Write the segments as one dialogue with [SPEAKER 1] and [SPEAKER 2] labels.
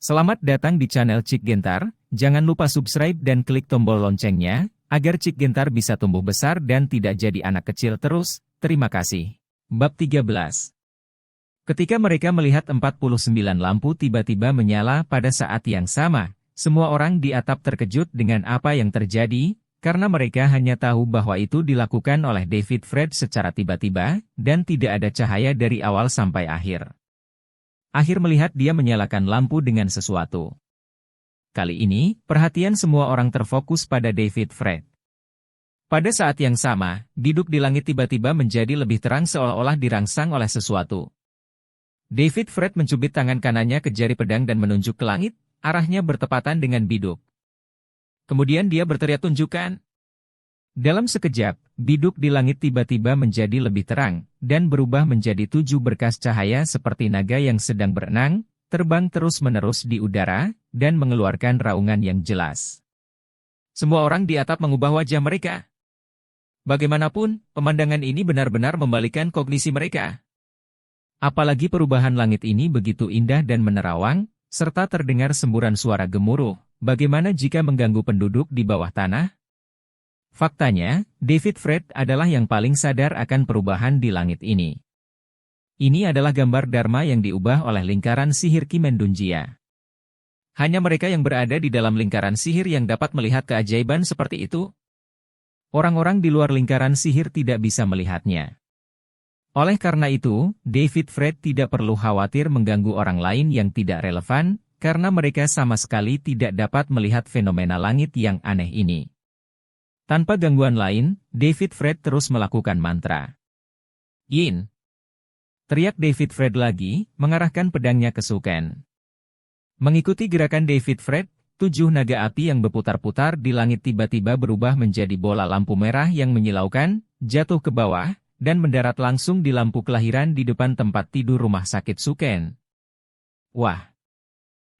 [SPEAKER 1] Selamat datang di channel Cik Gentar, jangan lupa subscribe dan klik tombol loncengnya, agar Cik Gentar bisa tumbuh besar dan tidak jadi anak kecil terus, terima kasih. Bab 13. Ketika mereka melihat 49 lampu tiba-tiba menyala pada saat yang sama, semua orang di atap terkejut dengan apa yang terjadi, karena mereka hanya tahu bahwa itu dilakukan oleh David Fred secara tiba-tiba, dan tidak ada cahaya dari awal sampai akhir. Akhir melihat dia menyalakan lampu dengan sesuatu. Kali ini, perhatian semua orang terfokus pada David Fred. Pada saat yang sama, biduk di langit tiba-tiba menjadi lebih terang seolah-olah dirangsang oleh sesuatu. David Fred mencubit tangan kanannya ke jari pedang dan menunjuk ke langit, arahnya bertepatan dengan biduk. Kemudian dia berteriak tunjukkan. Dalam sekejap, biduk di langit tiba-tiba menjadi lebih terang, dan berubah menjadi 7 berkas cahaya seperti naga yang sedang berenang, terbang terus-menerus di udara, dan mengeluarkan raungan yang jelas. Semua orang di atap mengubah wajah mereka. Bagaimanapun, pemandangan ini benar-benar membalikkan kognisi mereka. Apalagi perubahan langit ini begitu indah dan menerawang, serta terdengar semburan suara gemuruh, bagaimana jika mengganggu penduduk di bawah tanah? Faktanya, David Fred adalah yang paling sadar akan perubahan di langit ini. Ini adalah gambar Dharma yang diubah oleh lingkaran sihir Kimendunjia. Hanya mereka yang berada di dalam lingkaran sihir yang dapat melihat keajaiban seperti itu. Orang-orang di luar lingkaran sihir tidak bisa melihatnya. Oleh karena itu, David Fred tidak perlu khawatir mengganggu orang lain yang tidak relevan, karena mereka sama sekali tidak dapat melihat fenomena langit yang aneh ini. Tanpa gangguan lain, David Fred terus melakukan mantra. Yin. Teriak David Fred lagi, mengarahkan pedangnya ke Suken. Mengikuti gerakan David Fred, 7 naga api yang berputar-putar di langit tiba-tiba berubah menjadi bola lampu merah yang menyilaukan, jatuh ke bawah, dan mendarat langsung di lampu kelahiran di depan tempat tidur rumah sakit Suken. Wah!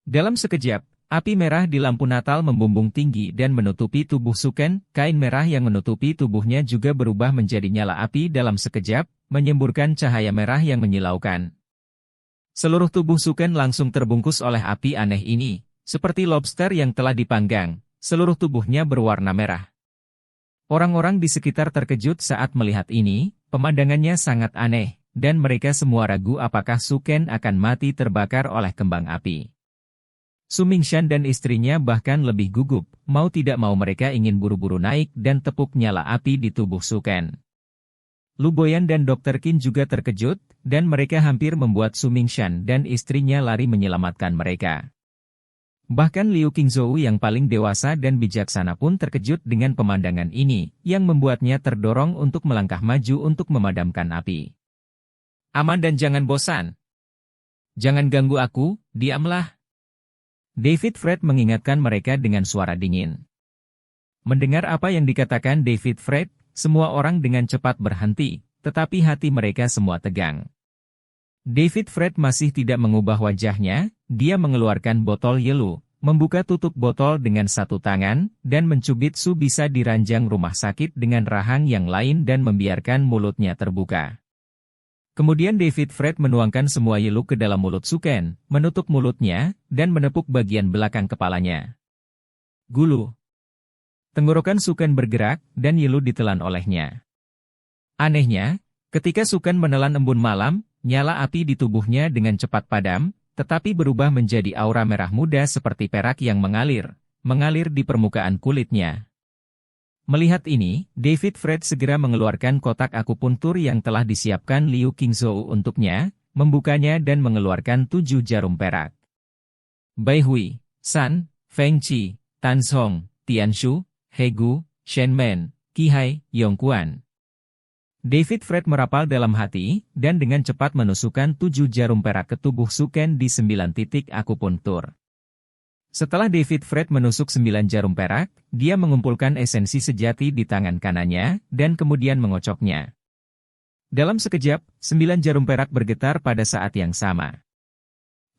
[SPEAKER 1] Dalam sekejap, api merah di lampu Natal membumbung tinggi dan menutupi tubuh Suken, kain merah yang menutupi tubuhnya juga berubah menjadi nyala api dalam sekejap, menyemburkan cahaya merah yang menyilaukan. Seluruh tubuh Suken langsung terbungkus oleh api aneh ini, seperti lobster yang telah dipanggang, seluruh tubuhnya berwarna merah. Orang-orang di sekitar terkejut saat melihat ini, pemandangannya sangat aneh, dan mereka semua ragu apakah Suken akan mati terbakar oleh kembang api. Su Mingshan dan istrinya bahkan lebih gugup, mau tidak mau mereka ingin buru-buru naik dan tepuk nyala api di tubuh Suken. Lu Boyan dan Dr. Qin juga terkejut, dan mereka hampir membuat Su Mingshan dan istrinya lari menyelamatkan mereka. Bahkan Liu Qingzhou yang paling dewasa dan bijaksana pun terkejut dengan pemandangan ini, yang membuatnya terdorong untuk melangkah maju untuk memadamkan api. Aman dan jangan bosan. Jangan ganggu aku, diamlah. David Fred mengingatkan mereka dengan suara dingin. Mendengar apa yang dikatakan David Fred, semua orang dengan cepat berhenti, tetapi hati mereka semua tegang. David Fred masih tidak mengubah wajahnya, dia mengeluarkan botol yelu, membuka tutup botol dengan satu tangan, dan mencubit Su bisa di ranjang rumah sakit dengan rahang yang lain dan membiarkan mulutnya terbuka. Kemudian David Fred menuangkan semua yelu ke dalam mulut Suken, menutup mulutnya, dan menepuk bagian belakang kepalanya. Gulu. Tenggorokan Suken bergerak, dan yelu ditelan olehnya. Anehnya, ketika Suken menelan embun malam, nyala api di tubuhnya dengan cepat padam, tetapi berubah menjadi aura merah muda seperti perak yang mengalir di permukaan kulitnya. Melihat ini, David Fred segera mengeluarkan kotak akupuntur yang telah disiapkan Liu Qingzhou untuknya, membukanya dan mengeluarkan 7 jarum perak. Bai Hui, San, Feng Qi, Tan Song, Tian Shu, He Gu, Shen Men, Qi Hai, Yong Quan. David Fred merapal dalam hati, dan dengan cepat menusukkan 7 jarum perak ke tubuh Suken di 9 titik akupuntur. Setelah David Fred menusuk 9 jarum perak, dia mengumpulkan esensi sejati di tangan kanannya, dan kemudian mengocoknya. Dalam sekejap, 9 jarum perak bergetar pada saat yang sama.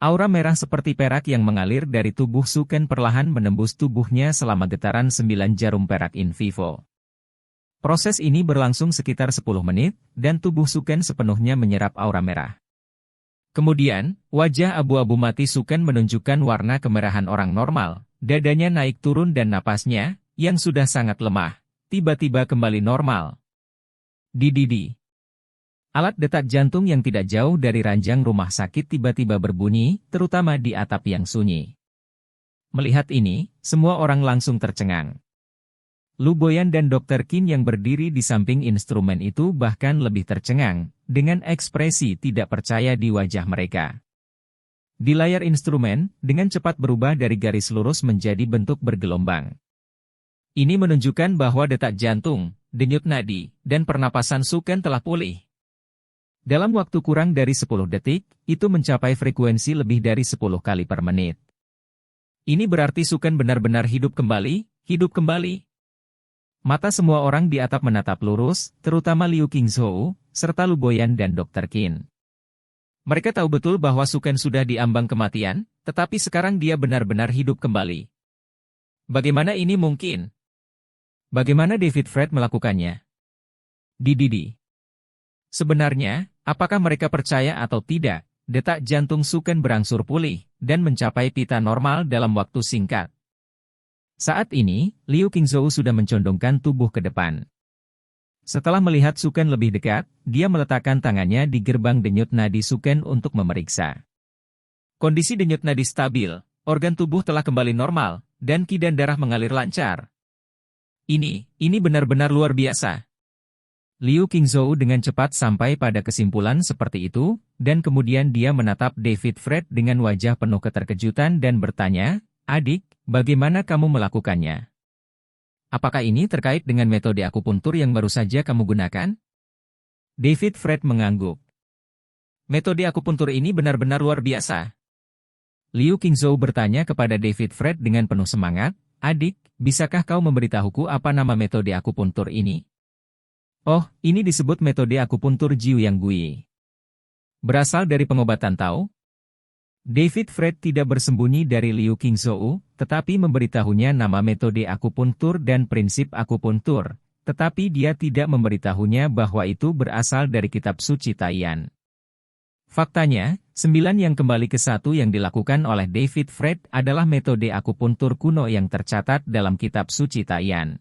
[SPEAKER 1] Aura merah seperti perak yang mengalir dari tubuh Suken perlahan menembus tubuhnya selama getaran 9 jarum perak in vivo. Proses ini berlangsung sekitar 10 menit, dan tubuh Suken sepenuhnya menyerap aura merah. Kemudian, wajah abu-abu mati Suken menunjukkan warna kemerahan orang normal, dadanya naik turun dan napasnya, yang sudah sangat lemah, tiba-tiba kembali normal. Dididi. Alat detak jantung yang tidak jauh dari ranjang rumah sakit tiba-tiba berbunyi, terutama di atap yang sunyi. Melihat ini, semua orang langsung tercengang. Lu Boyan dan Dr. Qin yang berdiri di samping instrumen itu bahkan lebih tercengang, dengan ekspresi tidak percaya di wajah mereka. Di layar instrumen, dengan cepat berubah dari garis lurus menjadi bentuk bergelombang. Ini menunjukkan bahwa detak jantung, denyut nadi, dan pernapasan Suken telah pulih. Dalam waktu kurang dari 10 detik, itu mencapai frekuensi lebih dari 10 kali per menit. Ini berarti Suken benar-benar hidup kembali, hidup kembali. Mata semua orang di atap menatap lurus, terutama Liu Qingzhou, serta Lu Boyan dan Dr. Qin. Mereka tahu betul bahwa Suken sudah diambang kematian, tetapi sekarang dia benar-benar hidup kembali. Bagaimana ini mungkin? Bagaimana David Fred melakukannya? Dididi. Sebenarnya, apakah mereka percaya atau tidak, detak jantung Suken berangsur pulih, dan mencapai pita normal dalam waktu singkat. Saat ini, Liu Qingzhou sudah mencondongkan tubuh ke depan. Setelah melihat Suken lebih dekat, dia meletakkan tangannya di gerbang denyut nadi Suken untuk memeriksa. Kondisi denyut nadi stabil, organ tubuh telah kembali normal, dan qi dan darah mengalir lancar. Ini benar-benar luar biasa. Liu Qingzhou dengan cepat sampai pada kesimpulan seperti itu, dan kemudian dia menatap David Fred dengan wajah penuh keterkejutan dan bertanya, "Adik, bagaimana kamu melakukannya? Apakah ini terkait dengan metode akupuntur yang baru saja kamu gunakan?" David Fred mengangguk. Metode akupuntur ini benar-benar luar biasa. Liu Qingzhou bertanya kepada David Fred dengan penuh semangat, "Adik, bisakah kau memberitahuku apa nama metode akupuntur ini?" "Oh, ini disebut metode akupuntur Jiu Yang Gui. Berasal dari pengobatan Tao." David Fred tidak bersembunyi dari Liu Qingzhou, tetapi memberitahunya nama metode akupuntur dan prinsip akupuntur, tetapi dia tidak memberitahunya bahwa itu berasal dari kitab suci Taiyan. Faktanya, 9 yang kembali ke 1 yang dilakukan oleh David Fred adalah metode akupuntur kuno yang tercatat dalam kitab suci Taiyan.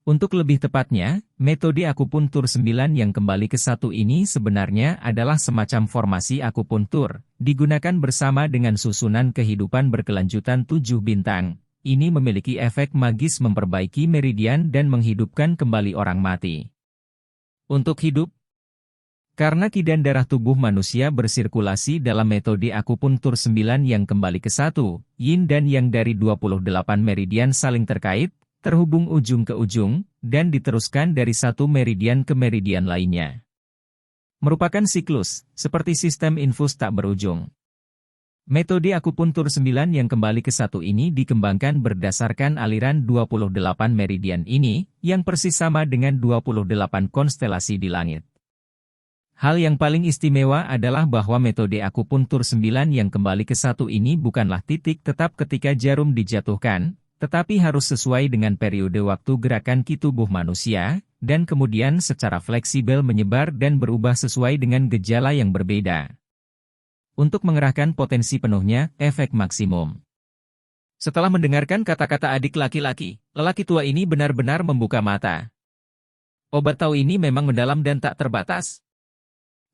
[SPEAKER 1] Untuk lebih tepatnya, metode akupuntur 9 yang kembali ke 1 ini sebenarnya adalah semacam formasi akupuntur, digunakan bersama dengan susunan kehidupan berkelanjutan 7 bintang. Ini memiliki efek magis memperbaiki meridian dan menghidupkan kembali orang mati. Untuk hidup, karena qi dan darah tubuh manusia bersirkulasi dalam metode akupuntur 9 yang kembali ke 1, yin dan yang dari 28 meridian saling terkait, terhubung ujung ke ujung, dan diteruskan dari satu meridian ke meridian lainnya. Merupakan siklus, seperti sistem infus tak berujung. Metode akupuntur 9 yang kembali ke 1 ini dikembangkan berdasarkan aliran 28 meridian ini, yang persis sama dengan 28 konstelasi di langit. Hal yang paling istimewa adalah bahwa metode akupuntur 9 yang kembali ke 1 ini bukanlah titik tetap ketika jarum dijatuhkan, tetapi harus sesuai dengan periode waktu gerakan qi tubuh manusia, dan kemudian secara fleksibel menyebar dan berubah sesuai dengan gejala yang berbeda. Untuk mengerahkan potensi penuhnya, efek maksimum. Setelah mendengarkan kata-kata adik laki-laki, lelaki tua ini benar-benar membuka mata. Obat Tao ini memang mendalam dan tak terbatas.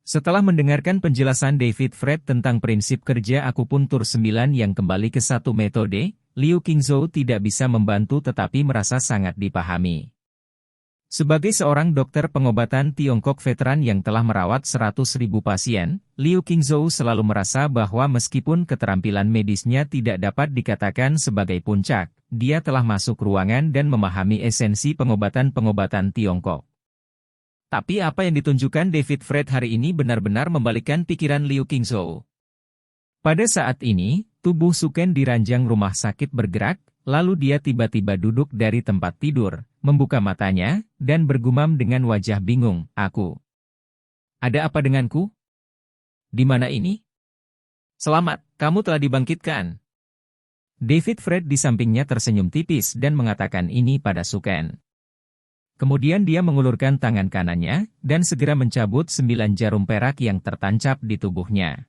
[SPEAKER 1] Setelah mendengarkan penjelasan David Fred tentang prinsip kerja akupuntur 9 yang kembali ke 1 metode, Liu Qingzhou tidak bisa membantu tetapi merasa sangat dipahami. Sebagai seorang dokter pengobatan Tiongkok veteran yang telah merawat 100.000 pasien, Liu Qingzhou selalu merasa bahwa meskipun keterampilan medisnya tidak dapat dikatakan sebagai puncak, dia telah masuk ruangan dan memahami esensi pengobatan-pengobatan Tiongkok. Tapi apa yang ditunjukkan David Fred hari ini benar-benar membalikkan pikiran Liu Qingzhou. Pada saat ini, tubuh Suken di ranjang rumah sakit bergerak, lalu dia tiba-tiba duduk dari tempat tidur, membuka matanya, dan bergumam dengan wajah bingung, "Aku. Ada apa denganku? Di mana ini? Selamat, kamu telah dibangkitkan." David Fred di sampingnya tersenyum tipis dan mengatakan ini pada Suken. Kemudian dia mengulurkan tangan kanannya, dan segera mencabut 9 jarum perak yang tertancap di tubuhnya.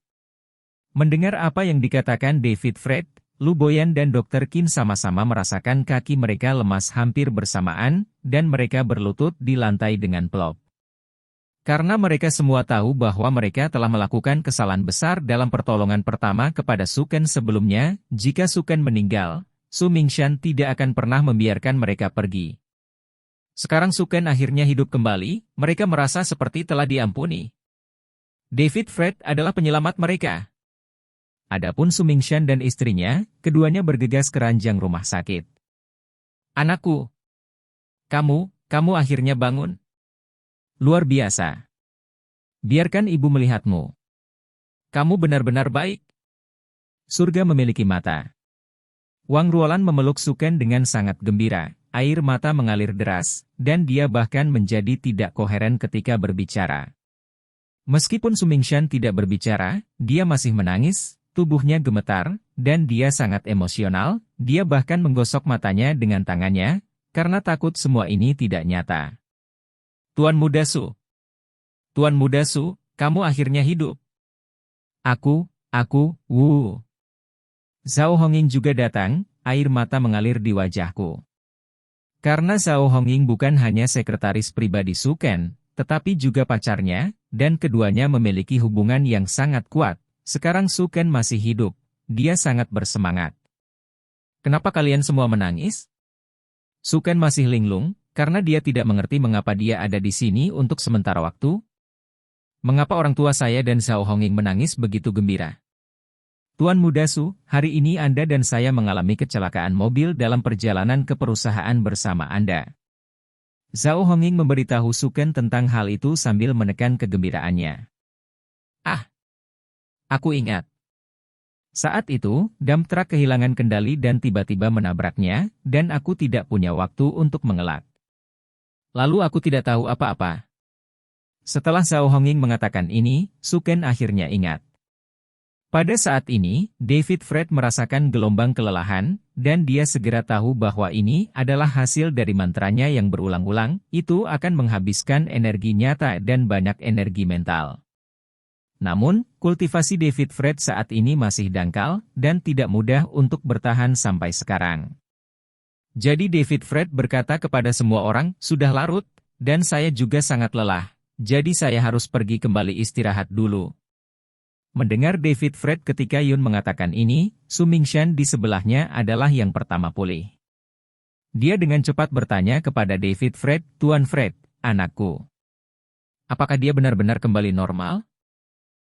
[SPEAKER 1] Mendengar apa yang dikatakan David Fred, Lu Boyan dan Dr. Qin sama-sama merasakan kaki mereka lemas hampir bersamaan, dan mereka berlutut di lantai dengan plop. Karena mereka semua tahu bahwa mereka telah melakukan kesalahan besar dalam pertolongan pertama kepada Suken sebelumnya, jika Suken meninggal, Su Mingshan tidak akan pernah membiarkan mereka pergi. Sekarang Suken akhirnya hidup kembali, mereka merasa seperti telah diampuni. David Fred adalah penyelamat mereka. Adapun Su Mingshan dan istrinya, keduanya bergegas ke ranjang rumah sakit. Anakku, kamu akhirnya bangun. Luar biasa. Biarkan ibu melihatmu. Kamu benar-benar baik. Surga memiliki mata. Wang Ruolan memeluk Suken dengan sangat gembira, air mata mengalir deras, dan dia bahkan menjadi tidak koheren ketika berbicara. Meskipun Su Mingshan tidak berbicara, dia masih menangis. Tubuhnya gemetar, dan dia sangat emosional, dia bahkan menggosok matanya dengan tangannya, karena takut semua ini tidak nyata. Tuan Muda Su, kamu akhirnya hidup. Aku, Zhao Hongying juga datang, air mata mengalir di wajahku. Karena Zhao Hongying bukan hanya sekretaris pribadi Suken, tetapi juga pacarnya, dan keduanya memiliki hubungan yang sangat kuat. Sekarang Suken masih hidup, dia sangat bersemangat. Kenapa kalian semua menangis? Suken masih linglung, karena dia tidak mengerti mengapa dia ada di sini untuk sementara waktu. Mengapa orang tua saya dan Zhao Hongying menangis begitu gembira? Tuan Muda Su, hari ini Anda dan saya mengalami kecelakaan mobil dalam perjalanan ke perusahaan bersama Anda. Zhao Hongying memberitahu Suken tentang hal itu sambil menekan kegembiraannya. Aku ingat. Saat itu, dump truck kehilangan kendali dan tiba-tiba menabraknya, dan aku tidak punya waktu untuk mengelak. Lalu aku tidak tahu apa-apa. Setelah Zhao Hongying mengatakan ini, Suken akhirnya ingat. Pada saat ini, David Fred merasakan gelombang kelelahan, dan dia segera tahu bahwa ini adalah hasil dari mantranya yang berulang-ulang, itu akan menghabiskan energi nyata dan banyak energi mental. Namun, kultivasi David Fred saat ini masih dangkal, dan tidak mudah untuk bertahan sampai sekarang. Jadi David Fred berkata kepada semua orang, sudah larut, dan saya juga sangat lelah, jadi saya harus pergi kembali istirahat dulu. Mendengar David Fred ketika Yun mengatakan ini, Su Mingshan di sebelahnya adalah yang pertama pulih. Dia dengan cepat bertanya kepada David Fred, Tuan Fred, anakku. Apakah dia benar-benar kembali normal?